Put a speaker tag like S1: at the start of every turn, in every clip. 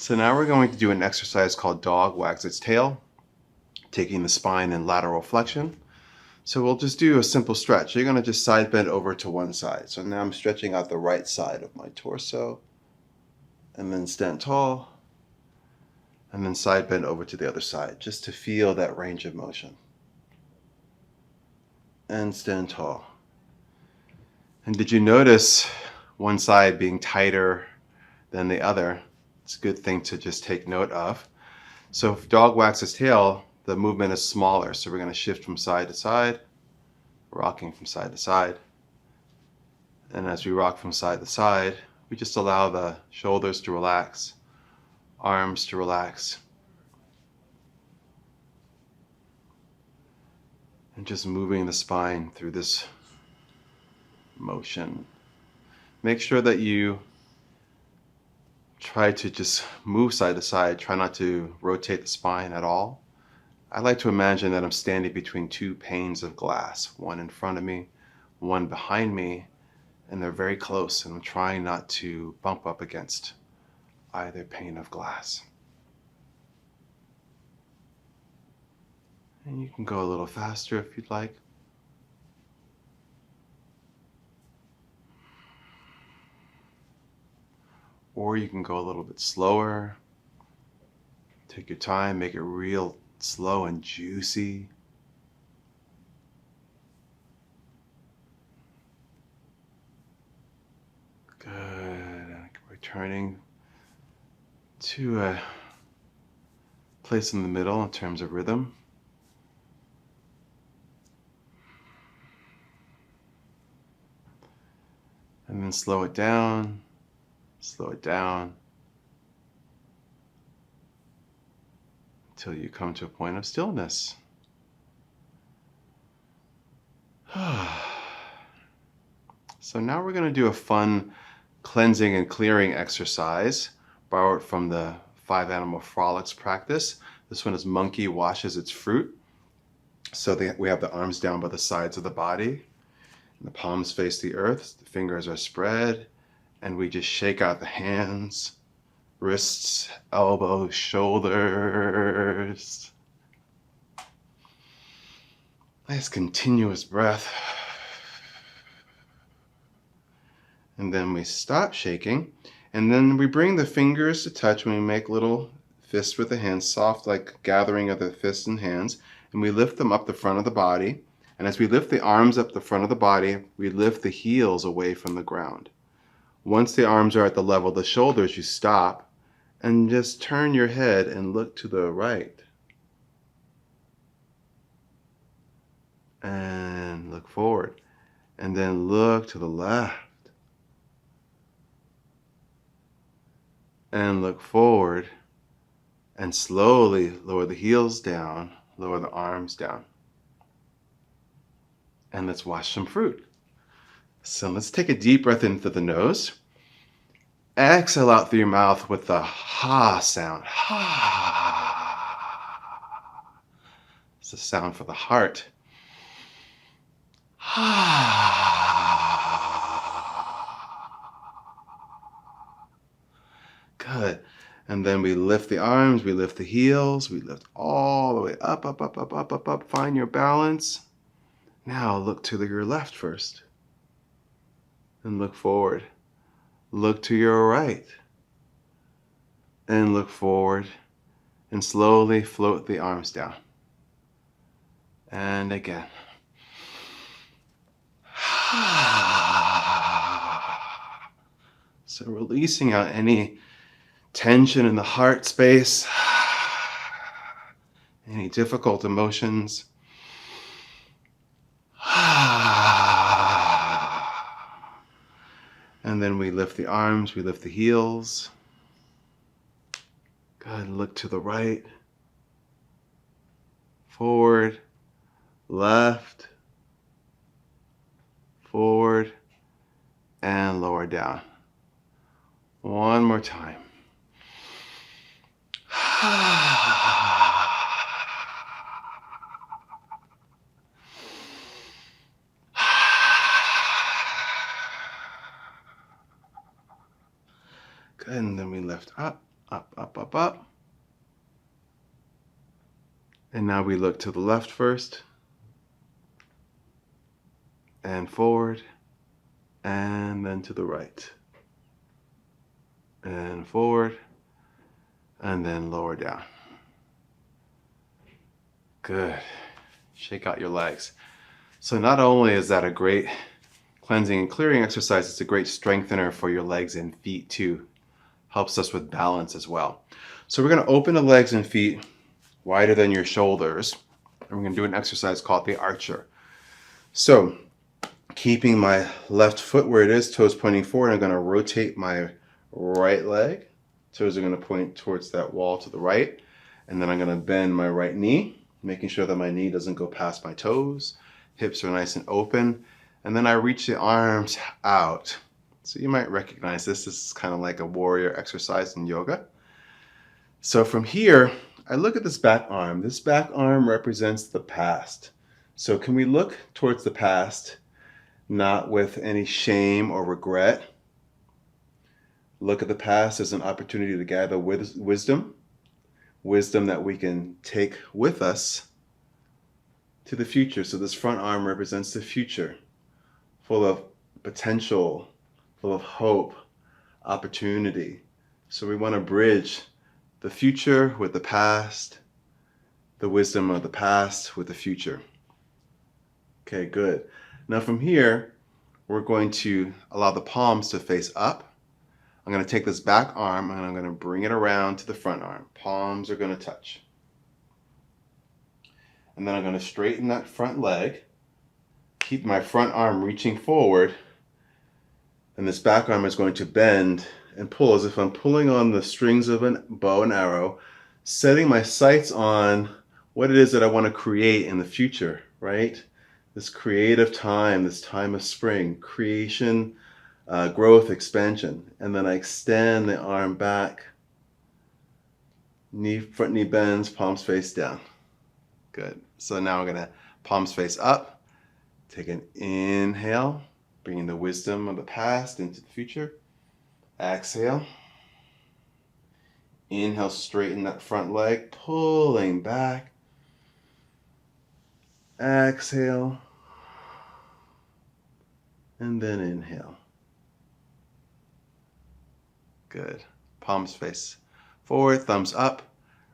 S1: So now we're going to do an exercise called dog wags its tail, taking the spine in lateral flexion. So we'll just do a simple stretch. You're going to just side bend over to one side. So now I'm stretching out the right side of my torso, and then stand tall, and then side bend over to the other side, just to feel that range of motion. And stand tall. And did you notice one side being tighter than the other? It's a good thing to just take note of. So if dog wags its tail, the movement is smaller. So we're going to shift from side to side, rocking from side to side. And as we rock from side to side, we just allow the shoulders to relax, arms to relax, and just moving the spine through this motion. Make sure that you try to just move side to side. Try not to rotate the spine at all. I like to imagine that I'm standing between two panes of glass, one in front of me, one behind me, and they're very close, and I'm trying not to bump up against either pane of glass. And you can go a little faster if you'd like. Or you can go a little bit slower. Take your time, make it real slow and juicy. Good. Returning to a place in the middle in terms of rhythm. And then slow it down, until you come to a point of stillness. So now we're going to do a fun cleansing and clearing exercise, borrowed from the 5 Animal Frolics practice. This one is monkey washes its fruit. So we have the arms down by the sides of the body, and the palms face the earth, the fingers are spread, and we just shake out the hands, wrists, elbows, shoulders. Nice continuous breath. And then we stop shaking, and then we bring the fingers to touch, and we make little fists with the hands, soft like gathering of the fists and hands, and we lift them up the front of the body. And as we lift the arms up the front of the body, we lift the heels away from the ground. Once the arms are at the level of the shoulders, you stop and just turn your head and look to the right. And look forward. And then look to the left. And look forward. And slowly lower the heels down, lower the arms down. And let's wash some fruit. So let's take a deep breath in through the nose. Exhale out through your mouth with the ha sound. Ha. It's a sound for the heart. Good. And then we lift the arms, we lift the heels, we lift all the way up, up, up, up, up, up, up. Find your balance. Now look to your left first. And look forward. Look to your right. And look forward. And slowly float the arms down. And again. So releasing out any tension in the heart space, any difficult emotions. And then we lift the arms, we lift the heels. Good, look to the right, forward, left, forward, and lower down. One more time. Good, and then we lift up, up, Up, up, up. And now we look to the left first. And forward. And then to the right. And forward. And then lower down. Good. Shake out your legs. So not only is that a great cleansing and clearing exercise, it's a great strengthener for your legs and feet too. Helps us with balance as well. So we're going to open the legs and feet wider than your shoulders. And we're going to do an exercise called the archer. So keeping my left foot where it is, toes pointing forward, I'm going to rotate my right leg. Toes are going to point towards that wall to the right. And then I'm going to bend my right knee, making sure that my knee doesn't go past my toes. Hips are nice and open. And then I reach the arms out. So you might recognize this. This is kind of like a warrior exercise in yoga. So from here, I look at this back arm. This back arm represents the past. So can we look towards the past, not with any shame or regret? Look at the past as an opportunity to gather wisdom that we can take with us to the future. So this front arm represents the future, full of potential, full of hope, opportunity. So we want to bridge the future with the past, the wisdom of the past with the future. Okay, good. Now from here, we're going to allow the palms to face up. I'm going to take this back arm and I'm going to bring it around to the front arm. Palms are going to touch. And then I'm going to straighten that front leg, keep my front arm reaching forward, and this back arm is going to bend and pull as if I'm pulling on the strings of a bow and arrow, setting my sights on what it is that I want to create in the future, right? This creative time, this time of spring, creation, growth, expansion. And then I extend the arm back, front knee bends, palms face down. Good. So now we're going to palms face up. Take an inhale, bringing the wisdom of the past into the future. Exhale. Inhale, straighten that front leg, pulling back. Exhale. And then inhale. Good. Palms face forward, thumbs up,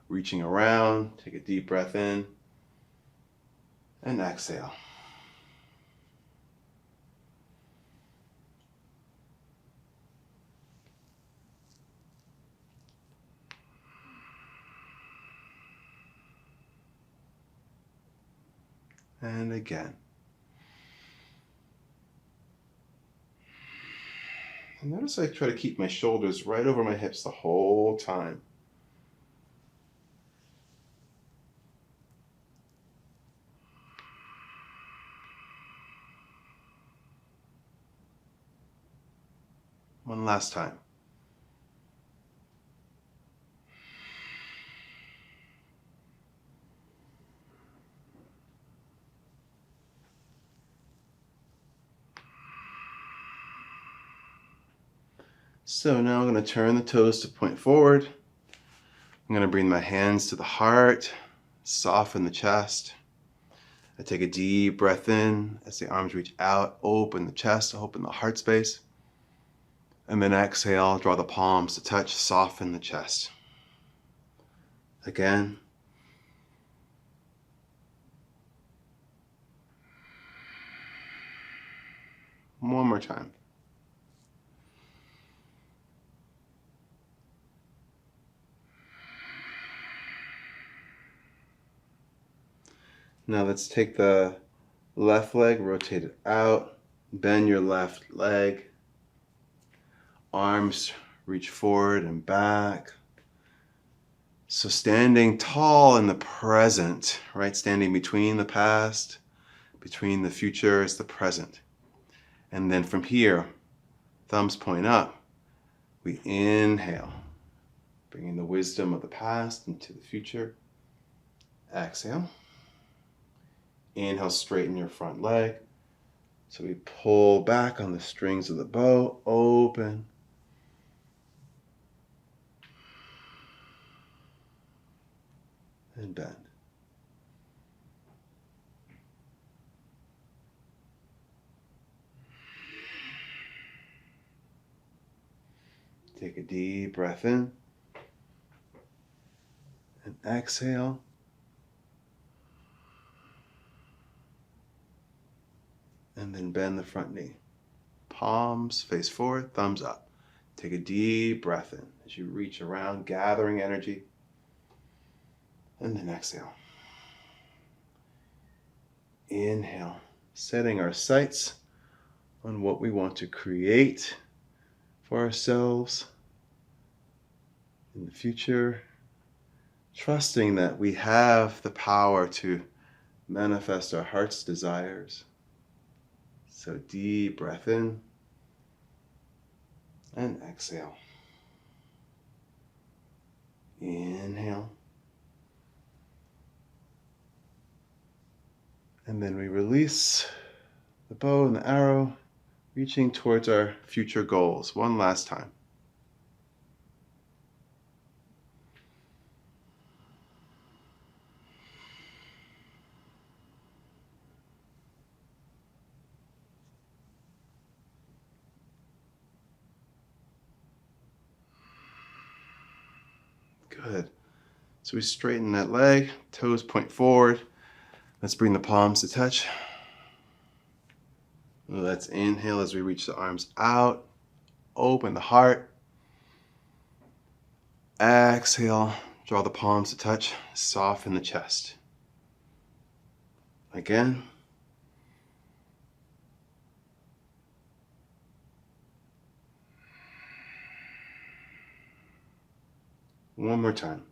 S1: reaching around. Take a deep breath in. And exhale. And again. And notice I try to keep my shoulders right over my hips the whole time. One last time. So now I'm going to turn the toes to point forward. I'm going to bring my hands to the heart, soften the chest. I take a deep breath in as the arms reach out, open the chest, open the heart space. And then exhale, draw the palms to touch, soften the chest. Again. One more time. Now let's take the left leg, rotate it out, bend your left leg, arms reach forward and back. So standing tall in the present, right? Standing between the past, between the future is the present. And then from here, thumbs point up, we inhale, bringing the wisdom of the past into the future. Exhale. Inhale, straighten your front leg. So we pull back on the strings of the bow, open. and bend. Take a deep breath in and exhale. And then bend the front knee. Palms face forward, thumbs up. Take a deep breath in as you reach around, gathering energy. And then exhale. Inhale, setting our sights on what we want to create for ourselves in the future. Trusting that we have the power to manifest our heart's desires. So deep breath in and exhale. Inhale. And then we release the bow and the arrow, reaching towards our future goals. One last time. Good. So we straighten that leg, toes point forward. Let's bring the palms to touch. Let's inhale as we reach the arms out. Open the heart. Exhale, draw the palms to touch. Soften the chest. Again. One more time.